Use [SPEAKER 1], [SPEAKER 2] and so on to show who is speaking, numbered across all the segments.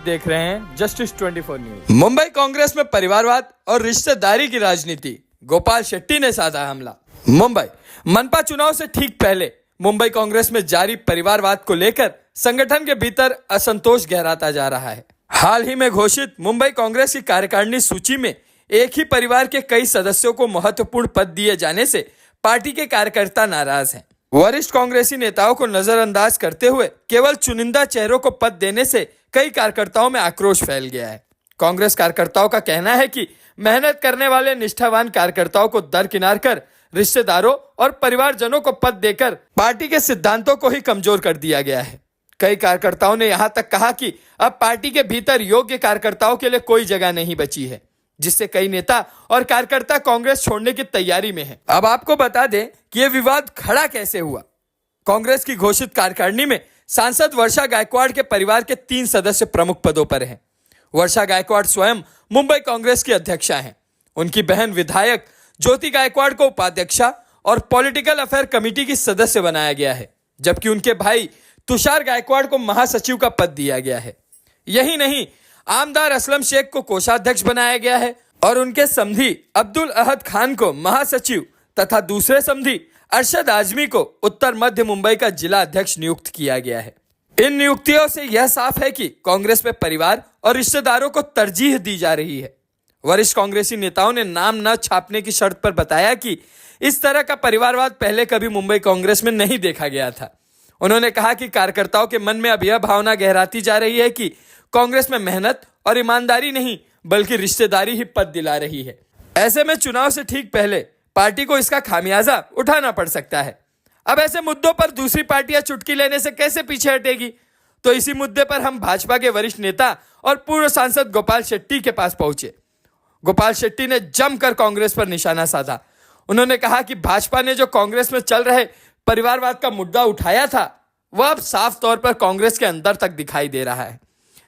[SPEAKER 1] देख रहे हैं जस्टिस 24 न्यूज। मुंबई कांग्रेस में परिवारवाद और रिश्तेदारी की राजनीति, गोपाल शेट्टी ने साधा हमला। मुंबई मनपा चुनाव से ठीक पहले मुंबई कांग्रेस में जारी परिवारवाद को लेकर संगठन के भीतर असंतोष गहराता जा रहा है। हाल ही में घोषित मुंबई कांग्रेस की कार्यकारिणी सूची में एक ही परिवार के कई सदस्यों को महत्वपूर्ण पद दिए जाने से पार्टी के कार्यकर्ता नाराज हैं। वरिष्ठ कांग्रेसी नेताओं को नजरअंदाज करते हुए केवल चुनिंदा चेहरों को पद देने से कई कार्यकर्ताओं में आक्रोश फैल गया है। कांग्रेस कार्यकर्ताओं का कहना है कि मेहनत करने वाले निष्ठावान कार्यकर्ताओं को दरकिनार कर रिश्तेदारों और परिवारजनों को पद देकर पार्टी के सिद्धांतों को ही कमजोर कर दिया गया है। कई कार्यकर्ताओं ने यहां तक कहा कि अब पार्टी के भीतर योग्य कार्यकर्ताओं के लिए कोई जगह नहीं बची है, जिससे कई नेता और कार्यकर्ता कांग्रेस छोड़ने की तैयारी में हैं। अब आपको बता दें कि यह विवाद खड़ा कैसे हुआ। कांग्रेस की घोषित कार्यकारिणी में सांसद वर्षा गायकवाड़ के परिवार के 3 सदस्य प्रमुख पदों पर हैं। वर्षा गायकवाड़ स्वयं मुंबई कांग्रेस की अध्यक्षा हैं। उनकी बहन विधायक ज्योति गायकवाड़ को उपाध्यक्षा और पॉलिटिकल अफेयर कमेटी की सदस्य बनाया गया है, जबकि उनके भाई तुषार गायकवाड़ को महासचिव का पद दिया गया है। यही नहीं, आमदार असलम शेख को कोषाध्यक्ष बनाया गया है और उनके समधी अब्दुल अहद खान को महासचिव तथा दूसरे समधी अरशद आजमी को उत्तर मध्य मुंबई का जिला अध्यक्ष नियुक्त किया गया है। इन नियुक्तियों से यह साफ है कि कांग्रेस में परिवार और रिश्तेदारों को तरजीह दी जा रही है। वरिष्ठ कांग्रेसी नेताओं ने नाम न छापने की शर्त पर बताया कि इस तरह का परिवारवाद पहले कभी मुंबई कांग्रेस में नहीं देखा गया था। उन्होंने कहा कि कार्यकर्ताओं के मन में अब यह भावना गहराती जा रही है कि कांग्रेस में मेहनत और ईमानदारी नहीं बल्कि रिश्तेदारी ही पद दिला रही है। ऐसे में चुनाव से ठीक पहले पार्टी को इसका खामियाजा उठाना पड़ सकता है। अब ऐसे मुद्दों पर दूसरी पार्टियां चुटकी लेने से कैसे पीछे हटेगी? तो इसी मुद्दे पर हम भाजपा के वरिष्ठ नेता और पूर्व सांसद गोपाल शेट्टी के पास पहुंचे। गोपाल शेट्टी ने जमकर कांग्रेस पर निशाना साधा। उन्होंने कहा कि भाजपा ने जो कांग्रेस में चल रहे परिवारवाद का मुद्दा उठाया था, वह अब साफ तौर पर कांग्रेस के अंदर तक दिखाई दे रहा है।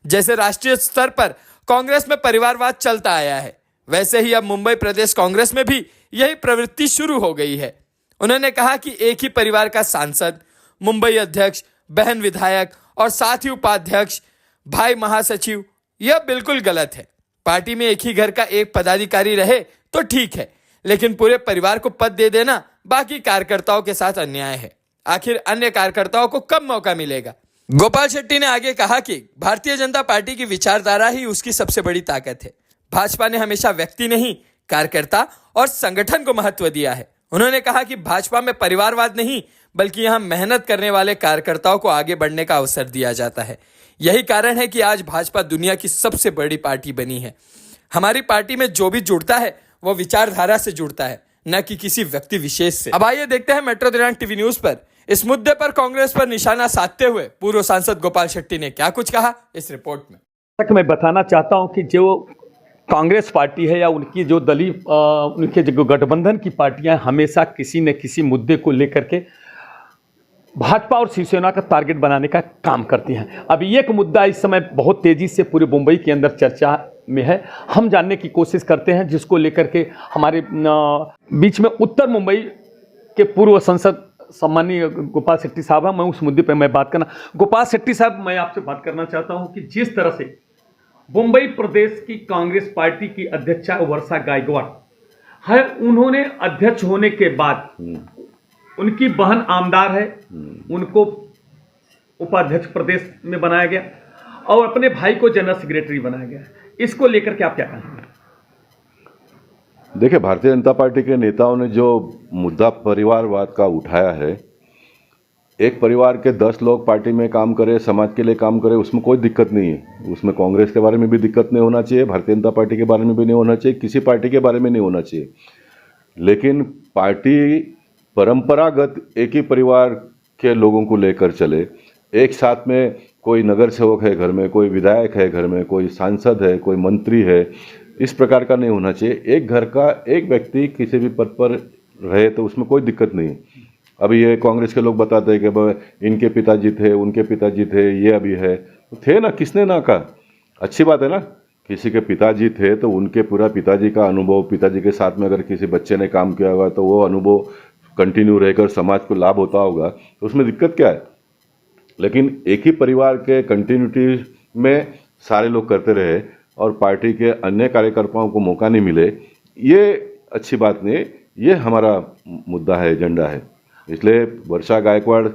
[SPEAKER 1] जैसे राष्ट्रीय स्तर पर कांग्रेस में परिवारवाद चलता आया है, वैसे ही अब मुंबई प्रदेश कांग्रेस में भी यही प्रवृत्ति शुरू हो गई है। उन्होंने कहा कि एक ही परिवार का सांसद, मुंबई अध्यक्ष, बहन विधायक और साथ ही उपाध्यक्ष, भाई महासचिव, यह बिल्कुल गलत है। पार्टी में एक ही घर का एक पदाधिकारी रहे तो ठीक है, लेकिन पूरे परिवार को पद दे देना बाकी कार्यकर्ताओं के साथ अन्याय है। आखिर अन्य कार्यकर्ताओं को कब मौका मिलेगा? गोपाल शेट्टी ने आगे कहा कि भारतीय जनता पार्टी की विचारधारा ही उसकी सबसे बड़ी ताकत है। भाजपा ने हमेशा व्यक्ति नहीं, कार्यकर्ता और संगठन को महत्व दिया है। उन्होंने कहा कि भाजपा में परिवारवाद नहीं बल्कि यहां मेहनत करने वाले कार्यकर्ताओं को आगे बढ़ने का अवसर दिया जाता है। यही कारण है कि आज भाजपा दुनिया की सबसे बड़ी पार्टी बनी है। हमारी पार्टी में जो भी जुड़ता है वो विचारधारा से जुड़ता है, न कि किसी व्यक्ति विशेष से। अब आइए देखते हैं मेट्रो दिनांक टीवी न्यूज पर इस मुद्दे पर कांग्रेस पर निशाना साधते हुए पूर्व सांसद गोपाल शेट्टी ने क्या कुछ कहा इस रिपोर्ट में।
[SPEAKER 2] तक मैं बताना चाहता हूं कि जो कांग्रेस पार्टी है या उनकी जो दलीय उनके जो गठबंधन की पार्टियां हमेशा किसी न किसी मुद्दे को लेकर के भाजपा और शिवसेना का टारगेट बनाने का काम करती हैं। अब एक मुद्दा इस समय बहुत तेजी से पूरे मुंबई के अंदर चर्चा में है। हम जानने की कोशिश करते हैं, जिसको लेकर के हमारे बीच में उत्तर मुंबई के पूर्व सांसद सम्मानीय गोपाल शेट्टी साहब हैं। मैं उस मुद्दे पर मैं बात करना। गोपाल शेट्टी साहब, मैं आपसे बात करना चाहता हूं कि जिस तरह से मुंबई प्रदेश की कांग्रेस पार्टी की अध्यक्षा वर्षा गायकवाड़ है, उन्होंने अध्यक्ष होने के बाद उनकी बहन आमदार है, उनको उपाध्यक्ष प्रदेश में बनाया गया और अपने भाई को जनरल सेक्रेटरी बनाया गया। इसको लेकर के आप क्या कहेंगे?
[SPEAKER 3] देखिए, भारतीय जनता पार्टी के नेताओं ने जो मुद्दा परिवारवाद का उठाया है, एक परिवार के 10 लोग पार्टी में काम करें, समाज के लिए काम करें, उसमें कोई दिक्कत नहीं है। उसमें कांग्रेस के बारे में भी दिक्कत नहीं होना चाहिए, भारतीय जनता पार्टी के बारे में भी नहीं होना चाहिए, किसी पार्टी के बारे में नहीं होना चाहिए। लेकिन पार्टी परंपरागत एक ही परिवार के लोगों को लेकर चले, एक साथ में कोई नगर सेवक है घर में, कोई विधायक है घर में, कोई सांसद है, कोई मंत्री है, इस प्रकार का नहीं होना चाहिए। एक घर का एक व्यक्ति किसी भी पद पर रहे तो उसमें कोई दिक्कत नहीं। अभी ये कांग्रेस के लोग बताते हैं कि इनके पिताजी थे, उनके पिताजी थे, ये अभी है, तो थे ना, किसने ना कहा? अच्छी बात है ना, किसी के पिताजी थे तो उनके पूरा पिताजी का अनुभव, पिताजी के साथ में अगर किसी बच्चे ने काम किया होगा तो वो अनुभव कंटिन्यू रहकर समाज को लाभ होता होगा, तो उसमें दिक्कत क्या है? लेकिन एक ही परिवार के कंटिन्यूटी में सारे लोग करते रहे और पार्टी के अन्य कार्यकर्ताओं को मौका नहीं मिले, ये अच्छी बात नहीं है। ये हमारा मुद्दा है, एजेंडा है। इसलिए वर्षा गायकवाड़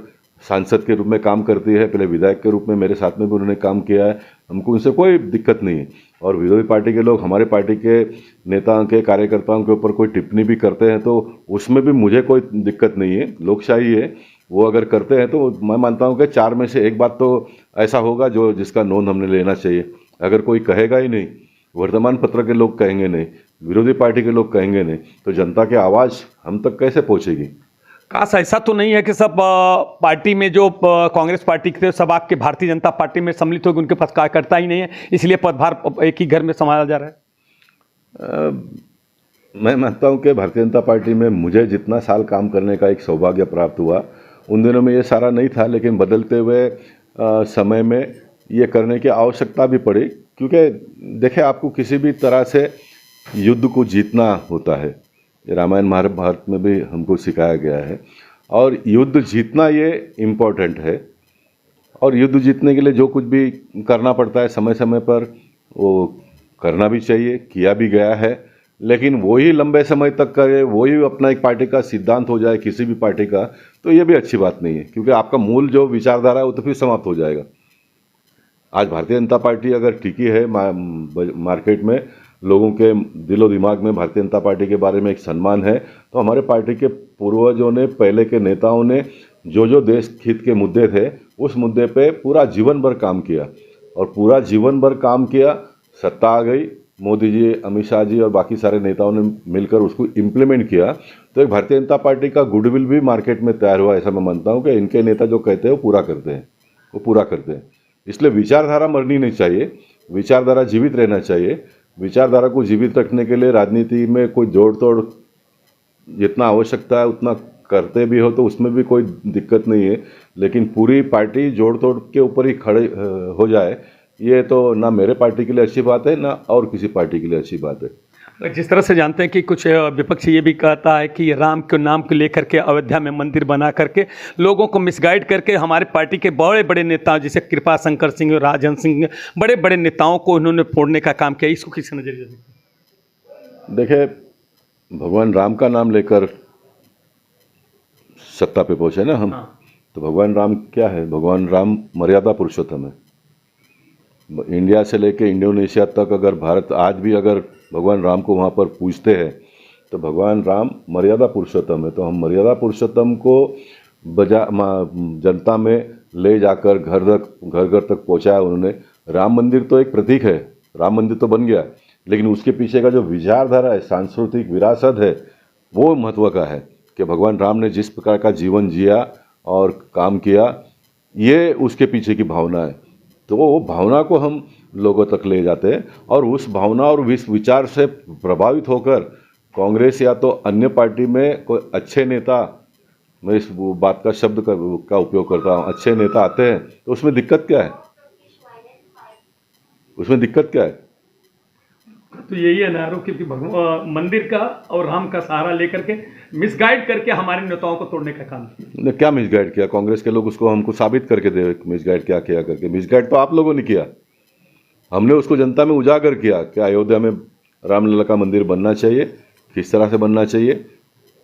[SPEAKER 3] सांसद के रूप में काम करती है, पहले विधायक के रूप में मेरे साथ में भी उन्होंने काम किया है, हमको उनसे कोई दिक्कत नहीं है। और विरोधी पार्टी के लोग हमारे पार्टी के नेताओं के कार्यकर्ताओं के ऊपर कोई टिप्पणी भी करते हैं तो उसमें भी मुझे कोई दिक्कत नहीं है, लोकशाही है। वो अगर करते हैं तो मैं मानता हूँ कि 4 में से एक बात तो ऐसा होगा जो जिसका नोंद हमने लेना चाहिए। अगर कोई कहेगा ही नहीं, वर्तमान पत्र के लोग कहेंगे नहीं, विरोधी पार्टी के लोग कहेंगे नहीं, तो जनता की आवाज़ हम तक कैसे पहुँचेगी?
[SPEAKER 2] काश ऐसा तो नहीं है कि सब पार्टी में जो कांग्रेस पार्टी के थे सब आपके भारतीय जनता पार्टी में सम्मिलित होगी, उनके पास कार्यकर्ता ही नहीं है, इसलिए पदभार एक ही घर में संभाला जा रहा है?
[SPEAKER 3] मैं मानता हूं कि भारतीय जनता पार्टी में मुझे जितना साल काम करने का एक सौभाग्य प्राप्त हुआ, उन दिनों में ये सारा नहीं था, लेकिन बदलते हुए समय में ये करने की आवश्यकता भी पड़ी। क्योंकि देखिए, आपको किसी भी तरह से युद्ध को जीतना होता है, ये रामायण महाभारत में भी हमको सिखाया गया है, और युद्ध जीतना ये इम्पोर्टेंट है। और युद्ध जीतने के लिए जो कुछ भी करना पड़ता है समय समय पर, वो करना भी चाहिए, किया भी गया है। लेकिन वही लंबे समय तक करे, वही अपना एक पार्टी का सिद्धांत हो जाए किसी भी पार्टी का, तो ये भी अच्छी बात नहीं है, क्योंकि आपका मूल जो विचारधारा है वो तो फिर समाप्त हो जाएगा। आज भारतीय जनता पार्टी अगर टिकी है मार्केट में, लोगों के दिलो दिमाग में भारतीय जनता पार्टी के बारे में एक सम्मान है, तो हमारे पार्टी के पूर्वजों ने, पहले के नेताओं ने जो देश हित के मुद्दे थे उस मुद्दे पे पूरा जीवन भर काम किया, और पूरा जीवन भर काम किया, सत्ता आ गई, मोदी जी, अमित शाह जी और बाकी सारे नेताओं ने मिलकर उसको इम्प्लीमेंट किया, तो एक भारतीय जनता पार्टी का गुडविल भी मार्केट में तैयार हुआ। ऐसा मैं मानता हूँ कि इनके नेता जो कहते हैं वो पूरा करते हैं, वो पूरा करते हैं। इसलिए विचारधारा मरनी नहीं चाहिए, विचारधारा जीवित रहना चाहिए। विचारधारा को जीवित रखने के लिए राजनीति में कोई जोड़ तोड़ जितना आवश्यकता है उतना करते भी हो तो उसमें भी कोई दिक्कत नहीं है, लेकिन पूरी पार्टी जोड़ तोड़ के ऊपर ही खड़े हो जाए, ये तो ना मेरे पार्टी के लिए अच्छी बात है, ना और किसी पार्टी के लिए अच्छी बात है।
[SPEAKER 2] जिस तरह से जानते हैं कि कुछ विपक्ष ये भी कहता है कि राम के नाम को लेकर के अयोध्या में मंदिर बना करके लोगों को मिसगाइड करके हमारे पार्टी के बड़े बड़े नेता जैसे कृपा शंकर सिंह, राजन सिंह, बड़े बड़े नेताओं को उन्होंने फोड़ने का काम किया, इसको किस नजरिए से?
[SPEAKER 3] देखिए, भगवान राम का नाम लेकर सत्ता पे पहुंचे ना हम।
[SPEAKER 2] हाँ।
[SPEAKER 3] तो भगवान राम क्या है? भगवान राम मर्यादा पुरुषोत्तम है। इंडिया से लेके इंडोनेशिया तक अगर भारत आज भी अगर भगवान राम को वहाँ पर पूजते हैं तो भगवान राम मर्यादा पुरुषोत्तम है। तो हम मर्यादा पुरुषोत्तम को जनता में ले जाकर घर घर तक पहुँचाया उन्होंने। राम मंदिर तो एक प्रतीक है, राम मंदिर तो बन गया, लेकिन उसके पीछे का जो विचारधारा है, सांस्कृतिक विरासत है, वो महत्व का है कि भगवान राम ने जिस प्रकार का जीवन जिया और काम किया, ये उसके पीछे की भावना है। तो वो भावना को हम लोगों तक ले जाते हैं, और उस भावना और इस विचार से प्रभावित होकर कांग्रेस या तो अन्य पार्टी में कोई अच्छे नेता, मैं इस बात का शब्द का उपयोग करता हूँ, अच्छे नेता आते हैं, तो उसमें दिक्कत क्या है? उसमें दिक्कत क्या है?
[SPEAKER 2] तो यही है ना आरोप कि भगवान मंदिर का और राम का सहारा लेकर के मिसगाइड करके हमारे नेताओं को तोड़ने का काम किया।
[SPEAKER 3] ने क्या मिसगाइड किया? कांग्रेस के लोग उसको हमको साबित करके दे मिसगाइड क्या किया करके। मिसगाइड तो आप लोगों ने किया, हमने उसको जनता में उजागर किया कि अयोध्या में रामलला का मंदिर बनना चाहिए, किस तरह से बनना चाहिए,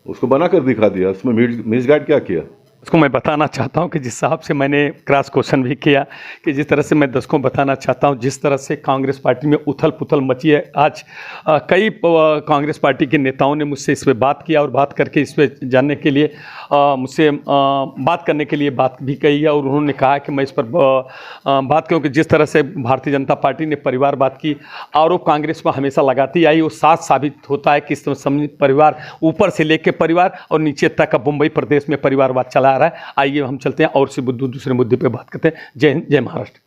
[SPEAKER 3] उसको बनाकर दिखा दिया। उसमें मिसगाइड क्या किया?
[SPEAKER 2] उसको मैं बताना चाहता हूं कि जिस हिसाब से मैंने क्रॉस क्वेश्चन भी किया कि जिस तरह से मैं दर्शकों को बताना चाहता हूं, जिस तरह से कांग्रेस पार्टी में उथल पुथल मची है आज, कई कांग्रेस पार्टी के नेताओं ने मुझसे इस पर बात किया और बात करके इस पर जानने के लिए मुझसे बात करने के लिए बात भी कही है, और उन्होंने कहा कि मैं इस पर बात करूँ कि जिस तरह से भारतीय जनता पार्टी ने परिवारवाद की आरोप कांग्रेस पर हमेशा लगाती आई, वो साथ साबित होता है कि इस परिवार ऊपर से लेकर परिवार और नीचे तक का मुंबई प्रदेश में परिवारवाद चला रहा है। आइए हम चलते हैं और से दूसरे मुद्दे पे बात करते हैं। जय हिंद, जय महाराष्ट्र।